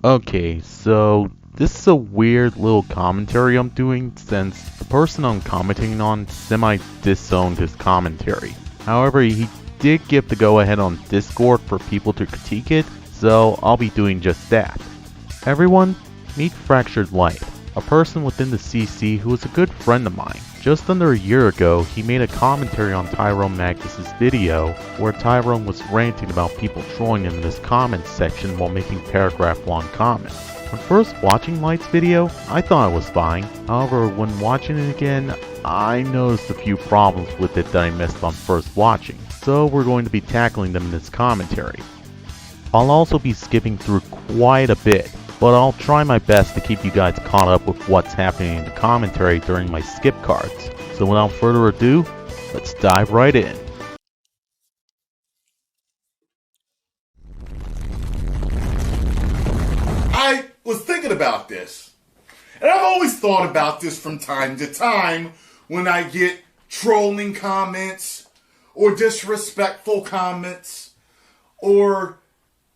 Okay, so this is a weird little commentary I'm doing since the person I'm commenting on semi-disowned his commentary. However, he did give the go-ahead on Discord for people to critique it, so I'll be doing just that. Everyone, meet Fractured Light, a person within the CC who is a good friend of mine. Just under a year ago, he made a commentary on Tyrone Magnus' video, where Tyrone was ranting about people trolling him in his comments section while making paragraph-long comments. When first watching Light's video, I thought it was fine. However, when watching it again, I noticed a few problems with it that I missed on first watching, so we're going to be tackling them in this commentary. I'll also be skipping through quite a bit, but I'll try my best to keep you guys caught up with what's happening in the commentary during my skip cards. So without further ado, let's dive right in. I was thinking about this, and I've always thought about this from time to time when I get trolling comments, or disrespectful comments, or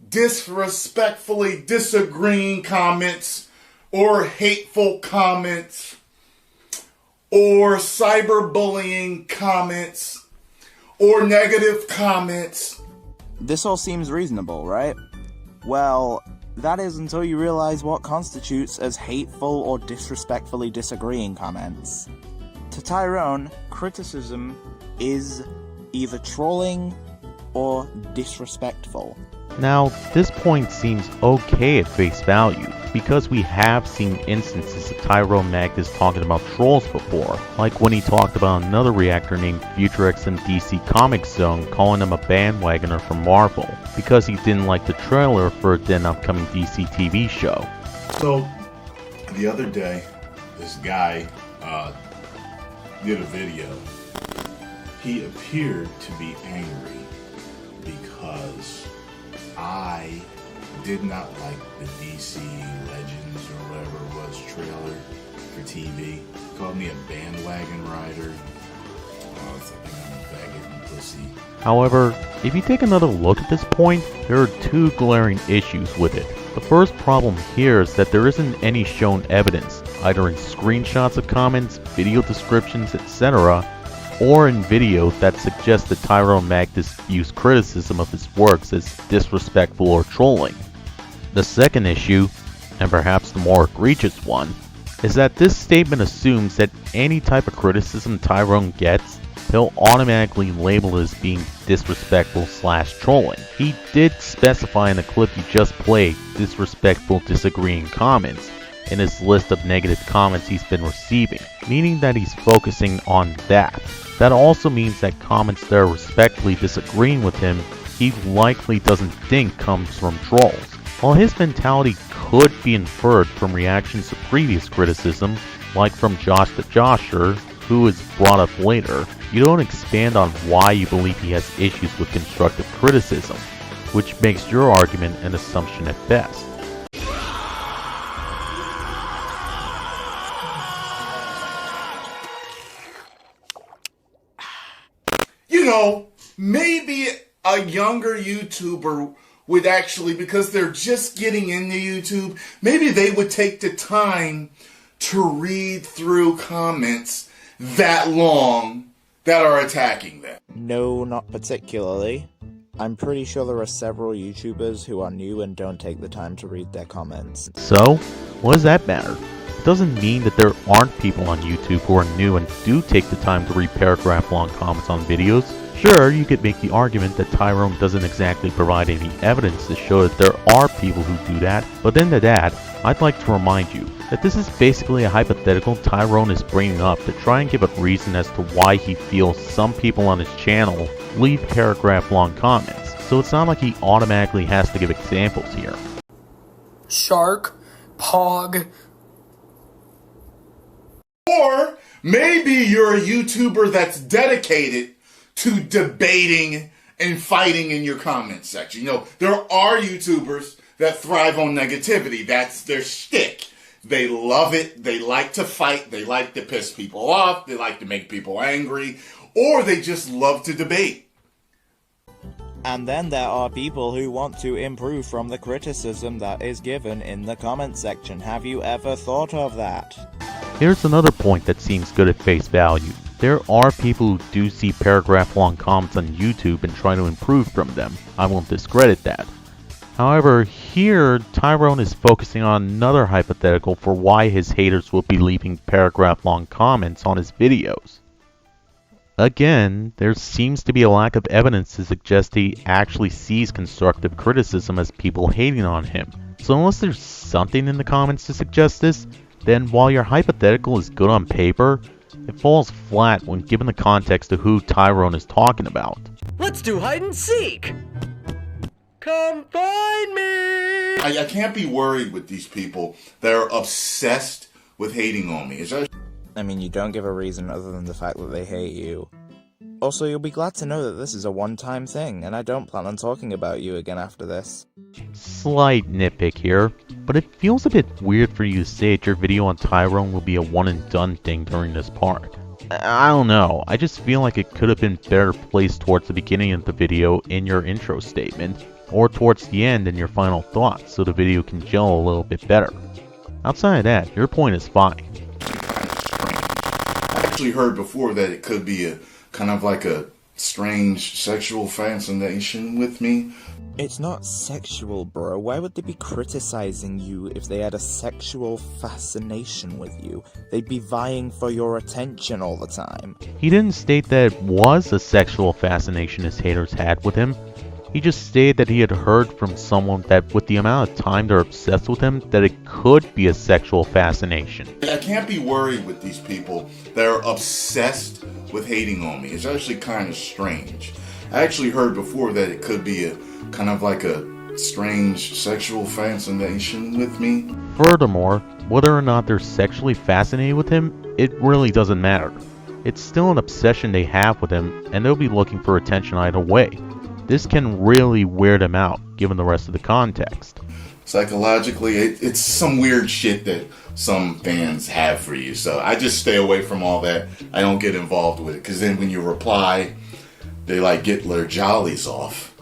disrespectfully disagreeing comments, or hateful comments, or cyberbullying comments, or negative comments. This all seems reasonable, right? Well, that is until you realize what constitutes as hateful or disrespectfully disagreeing comments. To Tyrone, criticism is either trolling or disrespectful. Now, this point seems okay at face value, because we have seen instances of Tyrone Magnus talking about trolls before, like when he talked about another reactor named FutureXM DC Comics Zone calling him a bandwagoner for Marvel, because he didn't like the trailer for a then upcoming DC TV show. So, the other day, this guy did a video. He appeared to be angry because I did not like the DC Legends or whatever it was trailer for TV. He called me a bandwagon rider. I think I'm a faggot and pussy. However, if you take another look at this point, there are two glaring issues with it. The first problem here is that there isn't any shown evidence, either in screenshots of comments, video descriptions, etc., or in video that suggests that Tyrone Magnus views criticism of his works as disrespectful or trolling. The second issue, and perhaps the more egregious one, is that this statement assumes that any type of criticism Tyrone gets, he'll automatically label as being disrespectful/trolling. He did specify in the clip you just played disrespectful disagreeing comments in his list of negative comments he's been receiving, meaning that he's focusing on that. That also means that comments that are respectfully disagreeing with him, he likely doesn't think comes from trolls. While his mentality could be inferred from reactions to previous criticism, like from Josh the Josher, who is brought up later, you don't expand on why you believe he has issues with constructive criticism, which makes your argument an assumption at best. You know, maybe a younger YouTuber would actually, because they're just getting into YouTube, maybe they would take the time to read through comments that long that are attacking them. No, not particularly. I'm pretty sure there are several YouTubers who are new and don't take the time to read their comments. So, what does that matter? It doesn't mean that there aren't people on YouTube who are new and do take the time to read paragraph-long comments on videos. Sure, you could make the argument that Tyrone doesn't exactly provide any evidence to show that there are people who do that, but then to that, I'd like to remind you that this is basically a hypothetical Tyrone is bringing up to try and give a reason as to why he feels some people on his channel leave paragraph-long comments, so it's not like he automatically has to give examples here. Shark, Pog. Or maybe you're a YouTuber that's dedicated to debating and fighting in your comment section. You know, there are YouTubers that thrive on negativity. That's their shtick. They love it. They like to fight. They like to piss people off. They like to make people angry. Or they just love to debate. And then there are people who want to improve from the criticism that is given in the comment section. Have you ever thought of that? Here's another point that seems good at face value. There are people who do see paragraph-long comments on YouTube and try to improve from them. I won't discredit that. However, here, Tyrone is focusing on another hypothetical for why his haters will be leaving paragraph-long comments on his videos. Again, there seems to be a lack of evidence to suggest he actually sees constructive criticism as people hating on him. So unless there's something in the comments to suggest this, then while your hypothetical is good on paper, it falls flat when given the context of who Tyrone is talking about. Let's do hide and seek! Come find me! I can't be worried with these people that are obsessed with hating on me. I mean, you don't give a reason other than the fact that they hate you. Also, you'll be glad to know that this is a one-time thing, and I don't plan on talking about you again after this. Slight nitpick here, but it feels a bit weird for you to say that your video on Tyrone will be a one-and-done thing during this part. I don't know, I just feel like it could have been better placed towards the beginning of the video in your intro statement, or towards the end in your final thoughts, so the video can gel a little bit better. Outside of that, your point is fine. I actually heard before that it could be a kind of like a strange sexual fascination with me. It's not sexual, bro. Why would they be criticizing you if they had a sexual fascination with you? They'd be vying for your attention all the time. He didn't state that it was a sexual fascination his haters had with him. He just stated that he had heard from someone that with the amount of time they're obsessed with him, that it could be a sexual fascination. I can't be worried with these people that are obsessed with hating on me. It's actually kind of strange. I actually heard before that it could be a kind of like a strange sexual fascination with me. Furthermore, whether or not they're sexually fascinated with him, it really doesn't matter. It's still an obsession they have with him, and they'll be looking for attention either way. This can really weird him out, given the rest of the context. Psychologically, it's some weird shit that some fans have for you, so I just stay away from all that. I don't get involved with it, because then when you reply, they like get their jollies off,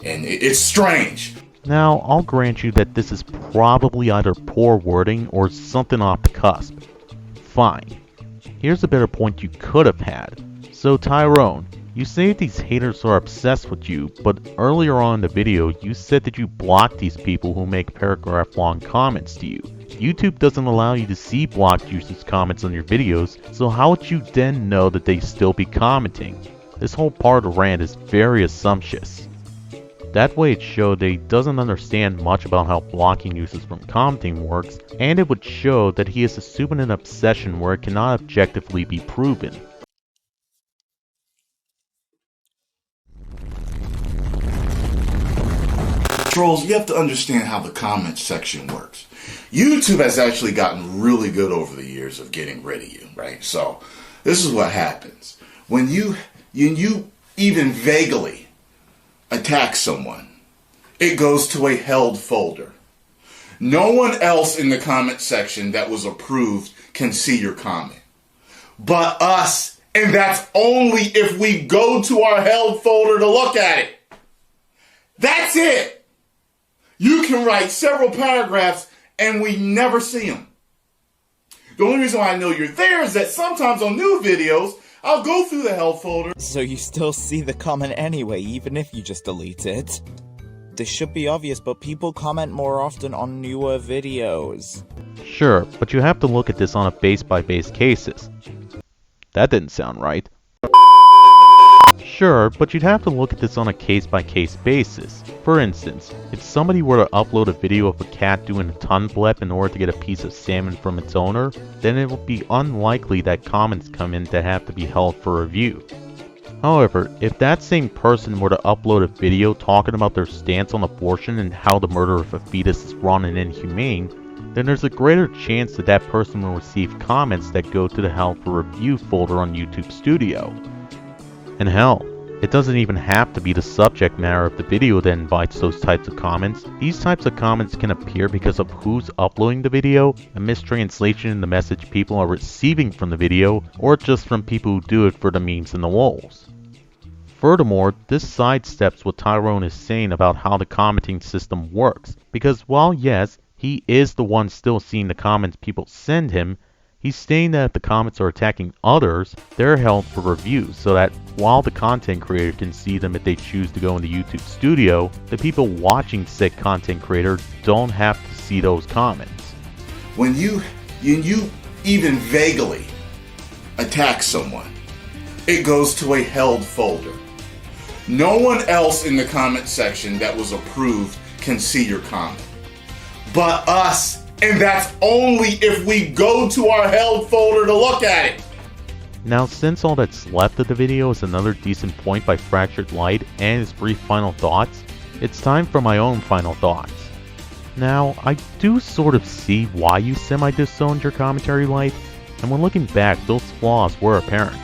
and it's strange. Now, I'll grant you that this is probably either poor wording or something off the cusp. Fine. Here's a better point you could have had. So Tyrone, you say these haters are obsessed with you, but earlier on in the video, you said that you blocked these people who make paragraph-long comments to you. YouTube doesn't allow you to see blocked users' comments on your videos, so how would you then know that they still be commenting? This whole part of the rant is very assumptuous. That way it showed that he doesn't understand much about how blocking users from commenting works, and it would show that he is assuming an obsession where it cannot objectively be proven. Trolls, you have to understand how the comment section works. YouTube has actually gotten really good over the years of getting rid of you, right? So this is what happens. When you even vaguely attack someone, it goes to a held folder. No one else in the comment section that was approved can see your comment, but us, and that's only if we go to our held folder to look at it. That's it. You can write several paragraphs and we never see them. The only reason why I know you're there is that sometimes on new videos, I'll go through the held folder. So you still see the comment anyway, even if you just delete it? This should be obvious, but people comment more often on newer videos. Sure, but you have to look at this on a base-by-base cases. That didn't sound right. Sure, but you'd have to look at this on a case-by-case basis. For instance, if somebody were to upload a video of a cat doing a tongue blep in order to get a piece of salmon from its owner, then it would be unlikely that comments come in that have to be held for review. However, if that same person were to upload a video talking about their stance on abortion and how the murder of a fetus is wrong and inhumane, then there's a greater chance that that person will receive comments that go to the held for review folder on YouTube Studio. And hell, it doesn't even have to be the subject matter of the video that invites those types of comments. These types of comments can appear because of who's uploading the video, a mistranslation in the message people are receiving from the video, or just from people who do it for the memes and the lulz. Furthermore, this sidesteps what Tyrone is saying about how the commenting system works, because while yes, he is the one still seeing the comments people send him, he's saying that if the comments are attacking others, they're held for review so that while the content creator can see them if they choose to go into YouTube Studio, the people watching said content creator don't have to see those comments. When you even vaguely attack someone, it goes to a held folder. No one else in the comment section that was approved can see your comment. But us, and that's only if we go to our held folder to look at it. Now, since all that's left of the video is another decent point by Fractured Light and his brief final thoughts, it's time for my own final thoughts. Now, I do sort of see why you semi-disowned your commentary, Light, and when looking back, those flaws were apparent.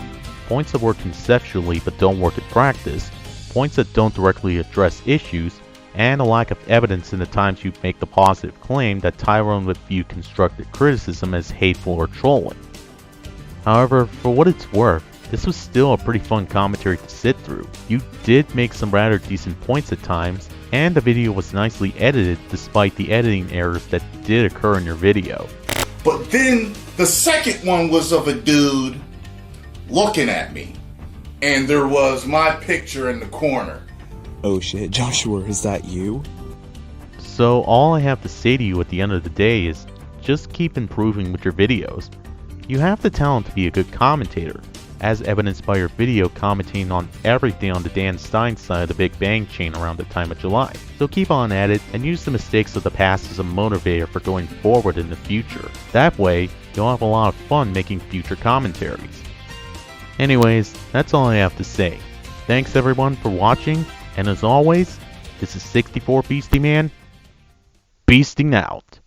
Points that work conceptually but don't work in practice, points that don't directly address issues, and a lack of evidence in the times you make the positive claim that Tyrone would view constructive criticism as hateful or trolling. However, for what it's worth, this was still a pretty fun commentary to sit through. You did make some rather decent points at times, and the video was nicely edited despite the editing errors that did occur in your video. But then the second one was of a dude looking at me, and there was my picture in the corner. Oh shit, Joshua, is that you? So all I have to say to you at the end of the day is just keep improving with your videos. You have the talent to be a good commentator, as evidenced by your video commenting on everything on the Dan Stein side of the Big Bang chain around the time of July. So keep on at it and use the mistakes of the past as a motivator for going forward in the future. That way, you'll have a lot of fun making future commentaries. Anyways, that's all I have to say. Thanks everyone for watching, and as always, this is 64 Beastie Man, beasting out.